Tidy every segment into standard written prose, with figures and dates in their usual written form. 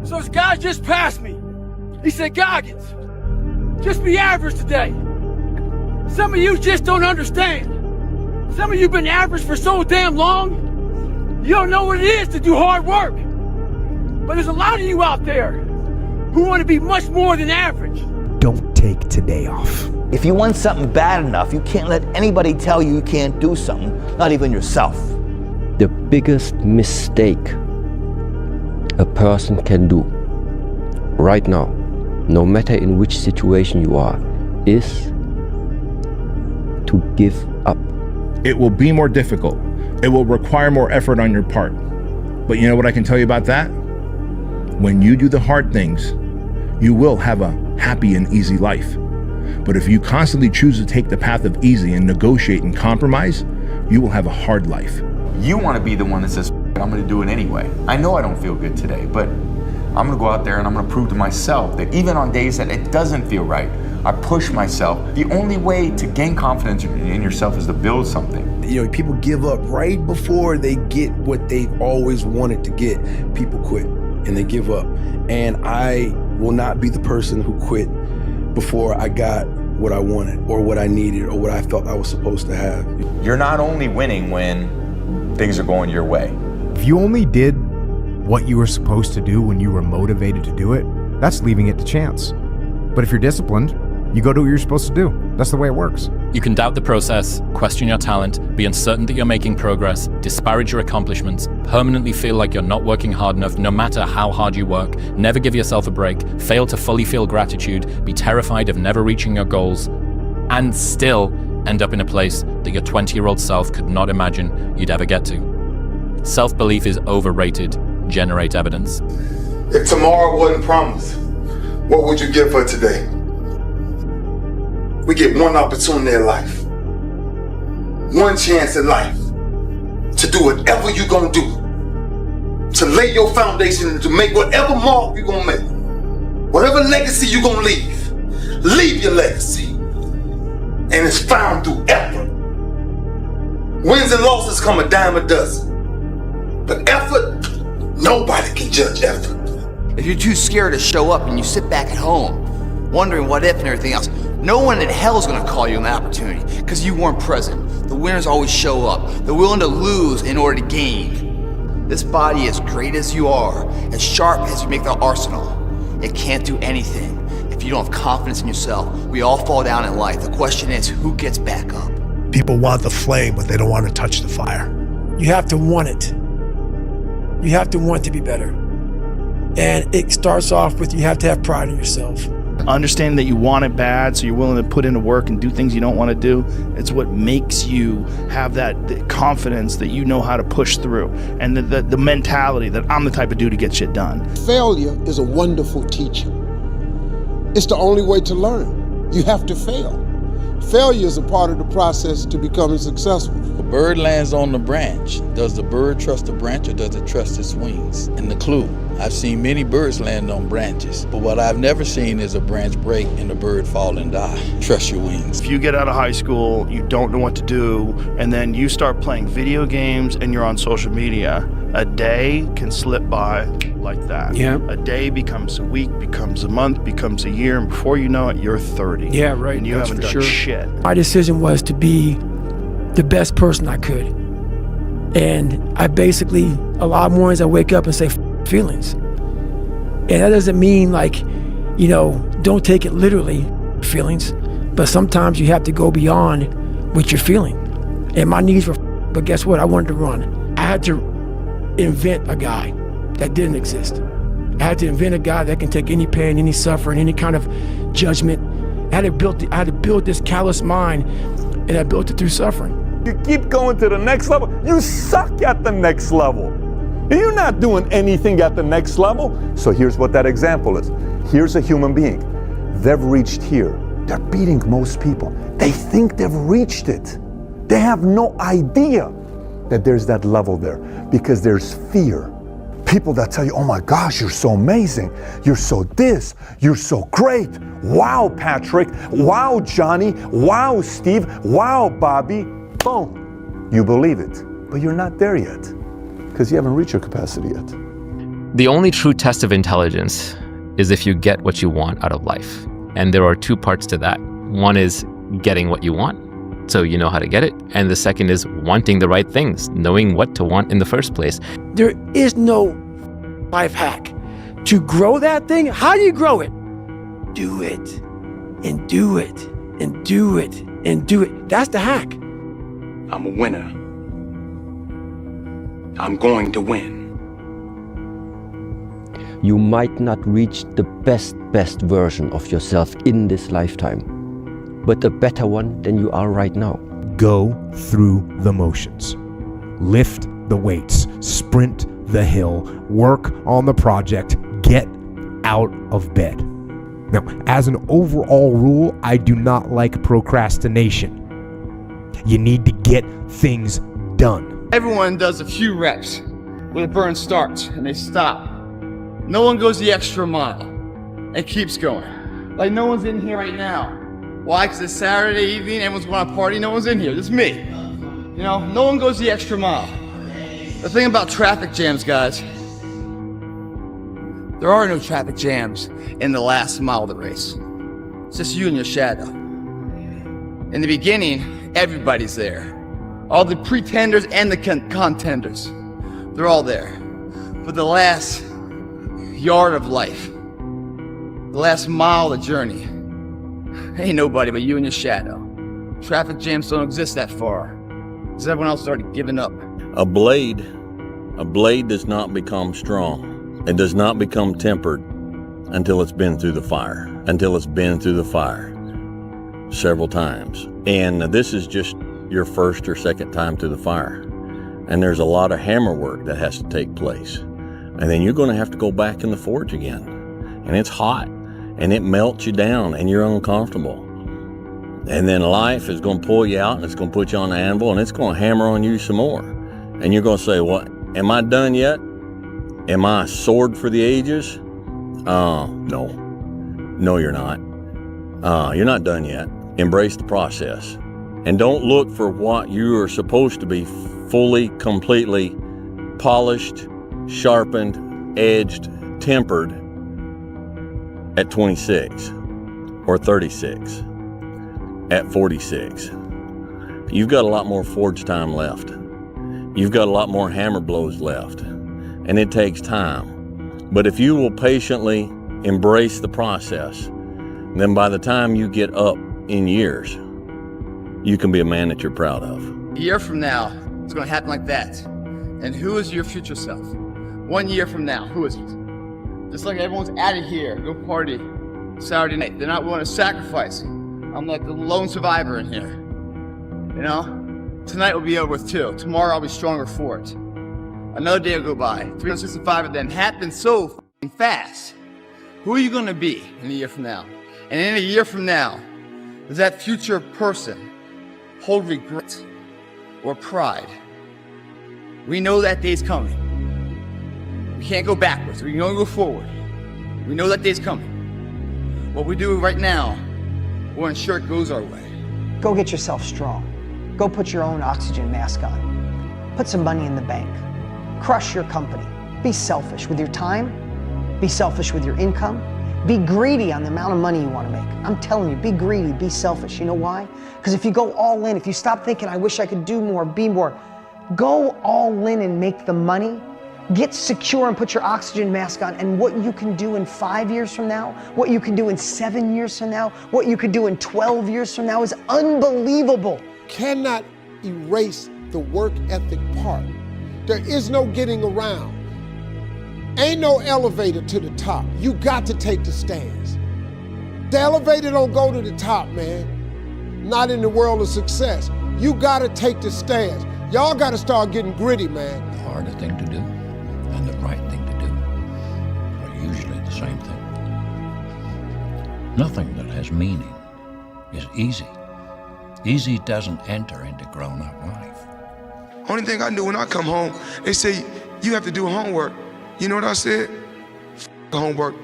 So this guy just passed me. He said, Goggins, just be average today. Some of you just don't understand. Some of you been average for so damn long, you don't know what it is to do hard work. But there's a lot of you out there who want to be much more than average. Don't take today off. If you want something bad enough, you can't let anybody tell you you can't do something, not even yourself. The biggest mistake a person can do right now, no matter in which situation you are, is to give up. It will be more difficult. It will require more effort on your part. But you know what I can tell you about that? When you do the hard things, you will have a happy and easy life. But if you constantly choose to take the path of easy and negotiate and compromise, you will have a hard life. You want to be the one that says, I'm going to do it anyway. I know I don't feel good today, but I'm going to go out there and I'm going to prove to myself that even on days that it doesn't feel right, I push myself. The only way to gain confidence in yourself is to build something. You know, people give up right before they get what they've always wanted to get. People quit and they give up. And I will not be the person who quit before I got what I wanted or what I needed or what I felt I was supposed to have. You're not only winning when things are going your way. If you only did what you were supposed to do when you were motivated to do it, that's leaving it to chance. But if you're disciplined, you go do what you're supposed to do. That's the way it works. You can doubt the process, question your talent, be uncertain that you're making progress, disparage your accomplishments, permanently feel like you're not working hard enough no matter how hard you work, never give yourself a break, fail to fully feel gratitude, be terrified of never reaching your goals, and still end up in a place that your 20-year-old self could not imagine you'd ever get to. Self-belief is overrated. Generate evidence. If tomorrow wasn't promised, what would you give for today? We get one opportunity in life, one chance in life to do whatever you're gonna do, to lay your foundation and to make whatever mark you're gonna make, whatever legacy you're gonna leave your legacy. And it's found through effort. Wins and losses come a dime a dozen, but effort, nobody can judge effort. If you're too scared to show up and you sit back at home, wondering what if and everything else, no one in hell is gonna call you an opportunity because you weren't present. The winners always show up. They're willing to lose in order to gain. This body, as great as you are, as sharp as you make the arsenal, it can't do anything if you don't have confidence in yourself. We all fall down in life. The question is, who gets back up? People want the flame, but they don't want to touch the fire. You have to want it. You have to want to be better. And it starts off with you have to have pride in yourself. Understanding that you want it bad, so you're willing to put in the work and do things you don't want to do. It's what makes you have that confidence that you know how to push through, and the mentality that I'm the type of dude to get shit done. Failure is a wonderful teacher. It's the only way to learn. You have to fail. Failure is a part of the process to becoming successful. A bird lands on the branch. Does the bird trust the branch or does it trust its wings? And the clue, I've seen many birds land on branches, but what I've never seen is a branch break and a bird fall and die. Trust your wings. If you get out of high school, you don't know what to do, and then you start playing video games and you're on social media, a day can slip by like that. Yeah. A day becomes a week, becomes a month, becomes a year, and before you know it, you're 30. Yeah, right. And you haven't done shit. My decision was to be the best person I could. And I basically, a lot of mornings I wake up and say, feelings. And that doesn't mean like, you know, don't take it literally, feelings, but sometimes you have to go beyond what you're feeling. And my knees were, but guess what? I wanted to run. I had to invent a guy that didn't exist. I had to invent a guy that can take any pain, any suffering, any kind of judgment. I had to build this callous mind, and I built it through suffering. You keep going to the next level, you suck at the next level. You're not doing anything at the next level. So here's what that example is. Here's a human being. They've reached here. They're beating most people. They think they've reached it. They have no idea that there's that level there because there's fear. People that tell you, oh my gosh, you're so amazing. You're so this, you're so great. Wow, Patrick. Wow, Johnny. Wow, Steve. Wow, Bobby. Boom. You believe it, but you're not there yet because you haven't reached your capacity yet. The only true test of intelligence is if you get what you want out of life. And there are two parts to that. One is getting what you want, so you know how to get it. And the second is wanting the right things, knowing what to want in the first place. There is no life hack. To grow that thing, how do you grow it? Do it, and do it, and do it, and do it. That's the hack. I'm a winner. I'm going to win. You might not reach the best version of yourself in this lifetime, but a better one than you are right now. Go through the motions. Lift the weights, sprint the hill, work on the project, get out of bed. Now, as an overall rule, I do not like procrastination. You need to get things done. Everyone does a few reps where the burn starts and they stop. No one goes the extra mile and keeps going. Like no one's in here right now. Why? Because it's Saturday evening, everyone's going to party, no one's in here, just me. You know, no one goes the extra mile. The thing about traffic jams, guys, there are no traffic jams in the last mile of the race. It's just you and your shadow. In the beginning, everybody's there. All the pretenders and the contenders, they're all there. But the last yard of life, the last mile of the journey, ain't nobody but you and your shadow. Traffic jams don't exist that far, because everyone else has already given up. A blade does not become strong. It does not become tempered until it's been through the fire, several times. And this is just your first or second time through the fire. And there's a lot of hammer work that has to take place. And then you're going to have to go back in the forge again. And it's hot, and it melts you down, and you're uncomfortable. And then life is going to pull you out, and it's going to put you on the anvil, and it's going to hammer on you some more. And you're going to say, what, am I done yet? Am I a sword for the ages? No, you're not. You're not done yet. Embrace the process. And don't look for what you are supposed to be fully, completely polished, sharpened, edged, tempered at 26 or 36, at 46. You've got a lot more forge time left. You've got a lot more hammer blows left, and it takes time. But if you will patiently embrace the process, then by the time you get up in years, you can be a man that you're proud of. A year from now, it's going to happen like that. And who is your future self? 1 year from now, who is it? Just like everyone's out of here, go party Saturday night. They're not willing to sacrifice. I'm like the lone survivor in here. You know? Tonight will be over with too. Tomorrow I'll be stronger for it. Another day will go by. 365 of them happen so fast. Who are you going to be in a year from now? And in a year from now, does that future person hold regret or pride? We know that day's coming. We can't go backwards. We can only go forward. We know that day's coming. What we do right now will ensure it goes our way. Go get yourself strong. Go put your own oxygen mask on. Put some money in the bank. Crush your company. Be selfish with your time. Be selfish with your income. Be greedy on the amount of money you want to make. I'm telling you, be greedy, be selfish. You know why? Because if you go all in, if you stop thinking, I wish I could do more, be more, go all in and make the money. Get secure and put your oxygen mask on, and what you can do in 5 years from now, what you can do in 7 years from now, what you could do in 12 years from now is unbelievable. Cannot erase the work ethic part. There is no getting around. Ain't no elevator to the top. You got to take the stairs. The elevator don't go to the top, man. Not in the world of success. You got to take the stairs. Y'all got to start getting gritty, man. The harder thing to do and the right thing to do are usually the same thing. Nothing that has meaning is easy. Easy doesn't enter into grown-up life. Only thing I do when I come home, they say, you have to do homework. You know what I said? Homework.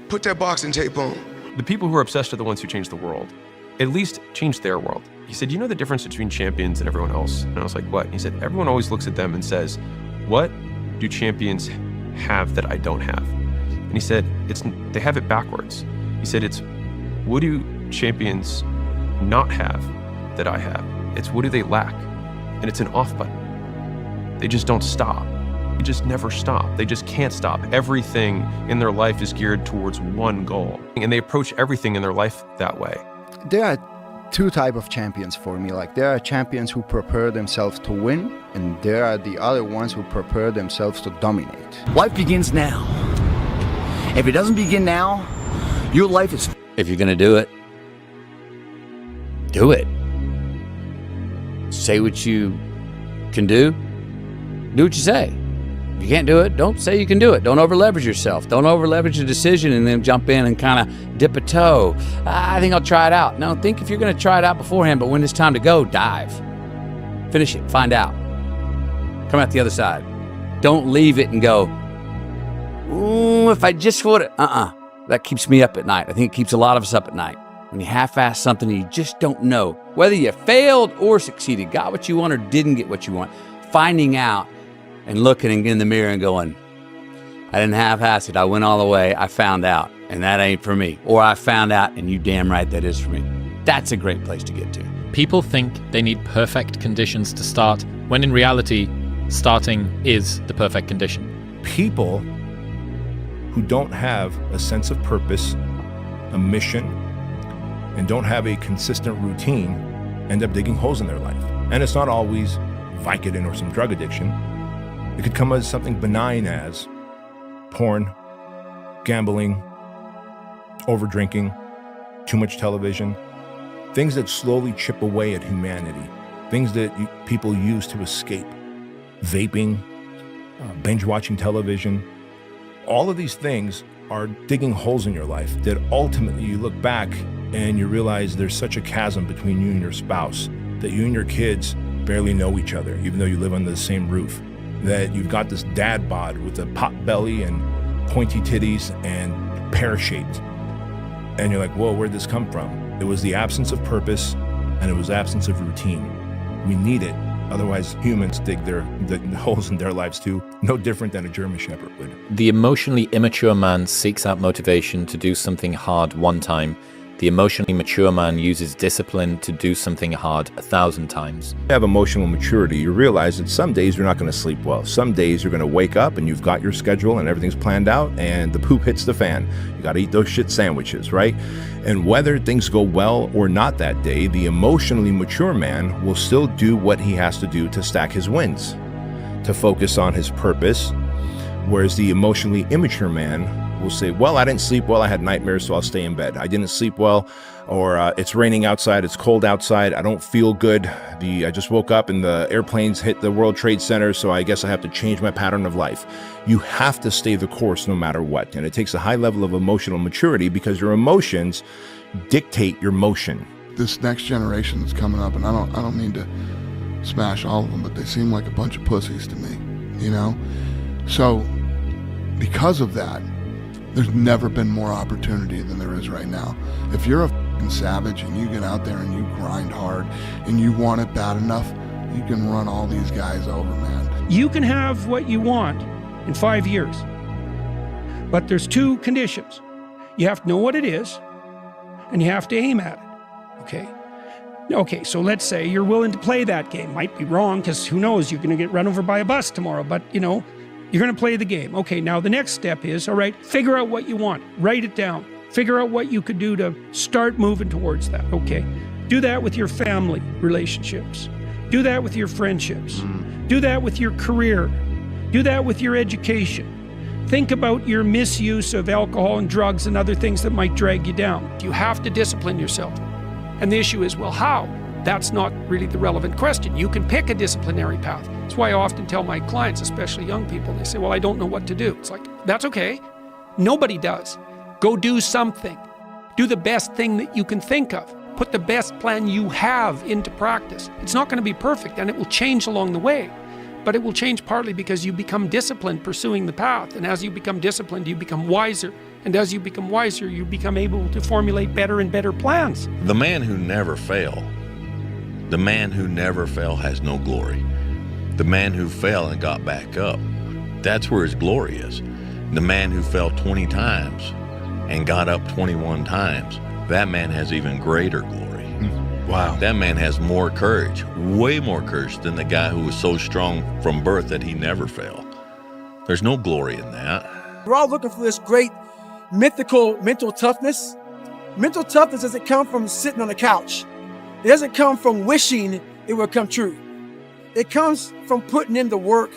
Put that boxing tape on. The people who are obsessed are the ones who change the world. At least change their world. He said, you know the difference between champions and everyone else? And I was like, what? He said, everyone always looks at them and says, what do champions have that I don't have? And he said, they have it backwards. He said, it's what do champions not have that I have? It's what do they lack? And it's an off button. They just don't stop. They just never stop. They just can't stop. Everything in their life is geared towards one goal. And they approach everything in their life that way. There are two types of champions for me. Like, there are champions who prepare themselves to win, and there are the other ones who prepare themselves to dominate. Life begins now. If it doesn't begin now, your life is... If you're gonna do it, do it. Say what you can do what you say. If you can't do it, don't say you can do it. Don't over leverage yourself. Don't over leverage a decision and then jump in and kind of dip a toe. I think I'll try it out. No, think if you're gonna try it out beforehand, but when it's time to go, dive. Finish it, find out. Come out the other side. Don't leave it and go, ooh, if I just would have, That keeps me up at night. I think it keeps a lot of us up at night. When you half-ass something and you just don't know whether you failed or succeeded, got what you want or didn't get what you want. Finding out and looking in the mirror and going, I didn't half-ass it. I went all the way. I found out, and that ain't for me. Or I found out, and you damn right that is for me. That's a great place to get to. People think they need perfect conditions to start, when in reality, starting is the perfect condition. People who don't have a sense of purpose, a mission, and don't have a consistent routine end up digging holes in their life. And it's not always Vicodin or some drug addiction. It could come as something benign as porn, gambling, over-drinking, too much television, things that slowly chip away at humanity, things that people use to escape, vaping, binge-watching television. All of these things are digging holes in your life that ultimately you look back and you realize there's such a chasm between you and your spouse, that you and your kids barely know each other, even though you live under the same roof, that you've got this dad bod with a pot belly and pointy titties and pear-shaped. And you're like, whoa, where'd this come from? It was the absence of purpose and it was absence of routine. We need it. Otherwise, humans dig the holes in their lives too, no different than a German Shepherd would. The emotionally immature man seeks out motivation to do something hard one time. The emotionally mature man uses discipline to do something hard 1,000 times. You have emotional maturity. You realize that some days you're not going to sleep well. Some days you're going to wake up and you've got your schedule and everything's planned out and the poop hits the fan. You got to eat those shit sandwiches, right? And whether things go well or not that day, the emotionally mature man will still do what he has to do to stack his wins, to focus on his purpose. Whereas the emotionally immature man will say, well, I didn't sleep well, I had nightmares, so I'll stay in bed. I didn't sleep well, or it's raining outside, it's cold outside, I don't feel good. I just woke up and the airplanes hit the World Trade Center, so I guess I have to change my pattern of life. You have to stay the course no matter what. And it takes a high level of emotional maturity because your emotions dictate your motion. This next generation that's coming up, and I don't mean to smash all of them, but they seem like a bunch of pussies to me, you know? So because of that, there's never been more opportunity than there is right now. If you're a fucking savage and you get out there and you grind hard and you want it bad enough, you can run all these guys over, man. You can have what you want in 5 years, but there's two conditions. You have to know what it is and you have to aim at it, okay? Okay, so let's say you're willing to play that game. Might be wrong, because who knows, you're gonna get run over by a bus tomorrow, but you know, you're gonna play the game. Okay, now the next step is, all right, figure out what you want, write it down, figure out what you could do to start moving towards that, okay? Do that with your family relationships. Do that with your friendships. Do that with your career. Do that with your education. Think about your misuse of alcohol and drugs and other things that might drag you down. You have to discipline yourself. And the issue is, well, how? That's not really the relevant question. You can pick a disciplinary path. That's why I often tell my clients, especially young people, they say, well, I don't know what to do. It's like, that's okay. Nobody does. Go do something. Do the best thing that you can think of. Put the best plan you have into practice. It's not going to be perfect, and it will change along the way. But it will change partly because you become disciplined pursuing the path. And as you become disciplined, you become wiser. And as you become wiser, you become able to formulate better and better plans. The man who never failed, the man who never fell has no glory. The man who fell and got back up That's where his glory is. The man who fell 20 times and got up 21 times, that man has even greater glory. Wow. That man has more courage, way more courage than the guy who was so strong from birth that he never fell. There's no glory in that. We're all looking for this great mythical mental toughness. Mental toughness doesn't come from sitting on the couch. It doesn't come from wishing it will come true. It comes from putting in the work,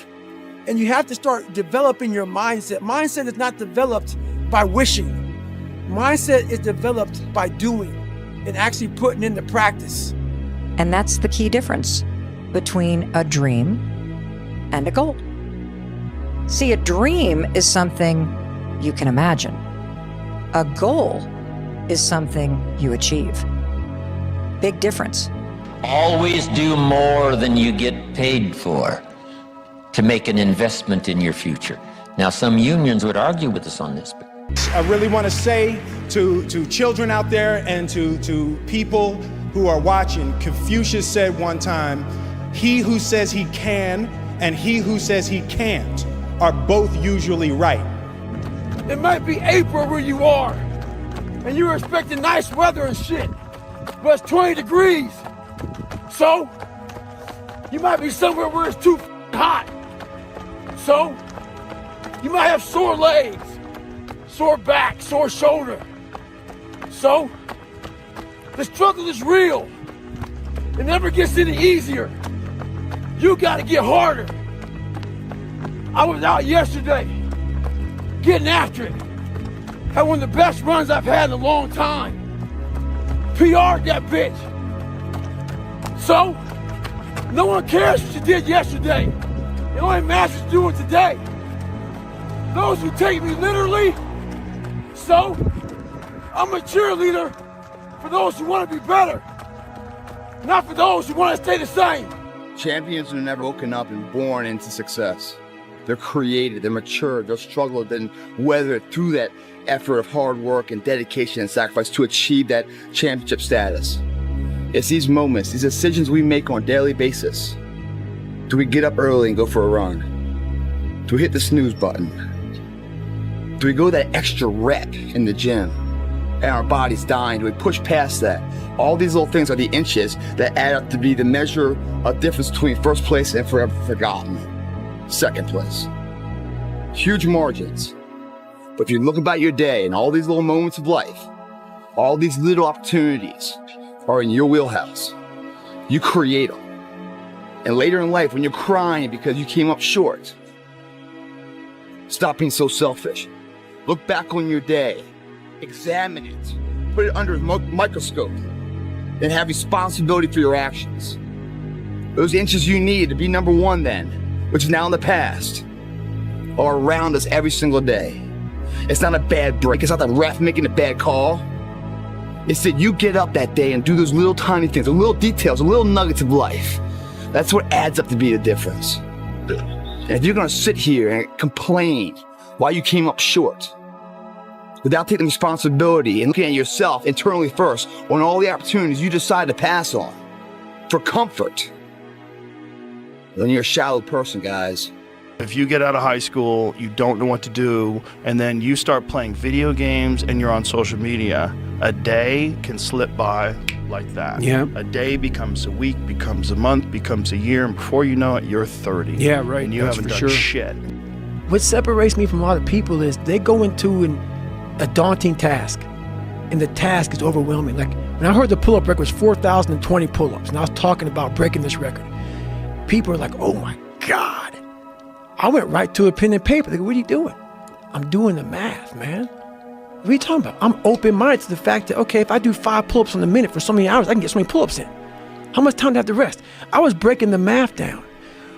and you have to start developing your mindset. Mindset is not developed by wishing. Mindset is developed by doing and actually putting into practice. And that's the key difference between a dream and a goal. See, a dream is something you can imagine. A goal is something you achieve. Big difference. Always do more than you get paid for to make an investment in your future. Now, some unions would argue with us on this. I really want to say to children out there and to people who are watching, Confucius said one time, he who says he can and he who says he can't are both usually right. It might be April where you are, and you're expecting nice weather and shit, but it's 20 degrees. So, you might be somewhere where it's too hot. So, you might have sore legs, sore back, sore shoulder. So, the struggle is real. It never gets any easier. You gotta get harder. I was out yesterday, getting after it. Had one of the best runs I've had in a long time. PR'd that bitch. So, no one cares what you did yesterday. It only matters what you're doing today. Those who take me literally, so I'm a cheerleader for those who want to be better, not for those who want to stay the same. Champions are never woken up and born into success. They're created, they're mature, they'll struggle, then weather through that effort of hard work and dedication and sacrifice to achieve that championship status. It's these moments, these decisions we make on a daily basis. Do we get up early and go for a run? Do we hit the snooze button? Do we go that extra rep in the gym and our body's dying? Do we push past that? All these little things are the inches that add up to be the measure of difference between first place and forever forgotten. Second place. Huge margins. But if you look about your day and all these little moments of life, all these little opportunities are in your wheelhouse. You create them. And later in life, when you're crying because you came up short, stop being so selfish. Look back on your day, examine it, put it under a microscope, and have responsibility for your actions. Those inches you need to be number one then, which is now in the past, are around us every single day. It's not a bad break. It's not the ref making a bad call. It's that you get up that day and do those little tiny things, the little details, the little nuggets of life. That's what adds up to be the difference. And if you're gonna sit here and complain why you came up short, without taking responsibility and looking at yourself internally first on all the opportunities you decide to pass on for comfort, then you're a shallow person, guys. If you get out of high school, you don't know what to do, and then you start playing video games and you're on social media, a day can slip by like that. Yeah. A day becomes a week, becomes a month, becomes a year, and before you know it, you're 30. Yeah, right. And you That's haven't for done sure. shit. What separates me from a lot of people is they go into a daunting task, and the task is overwhelming. Like when I heard the pull-up record was 4,020 pull-ups, and I was talking about breaking this record, people are like, "Oh my God!" I went right to a pen and paper. They go, "What are you doing?" "I'm doing the math, man." "What are you talking about?" I'm open-minded to the fact that, okay, if I do 5 pull-ups in a minute for so many hours, I can get so many pull-ups in. How much time do I have to rest? I was breaking the math down.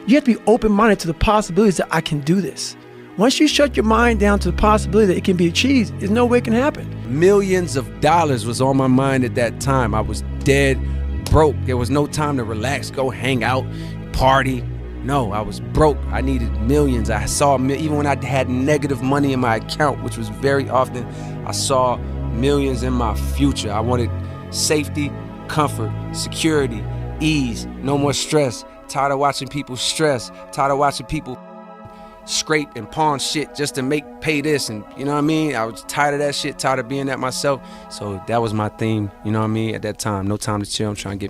You have to be open-minded to the possibilities that I can do this. Once you shut your mind down to the possibility that it can be achieved, there's no way it can happen. Millions of dollars was on my mind at that time. I was dead broke. There was no time to relax, go hang out, party. No, I was broke. I needed millions. I saw, even when I had negative money in my account, which was very often, I saw millions in my future. I wanted safety, comfort, security, ease, no more stress. Tired of watching people stress. Tired of watching people scrape and pawn shit just to pay this, and you know what I mean? I was tired of that shit, tired of being that myself. So that was my theme, you know what I mean? At that time, no time to chill, I'm trying to get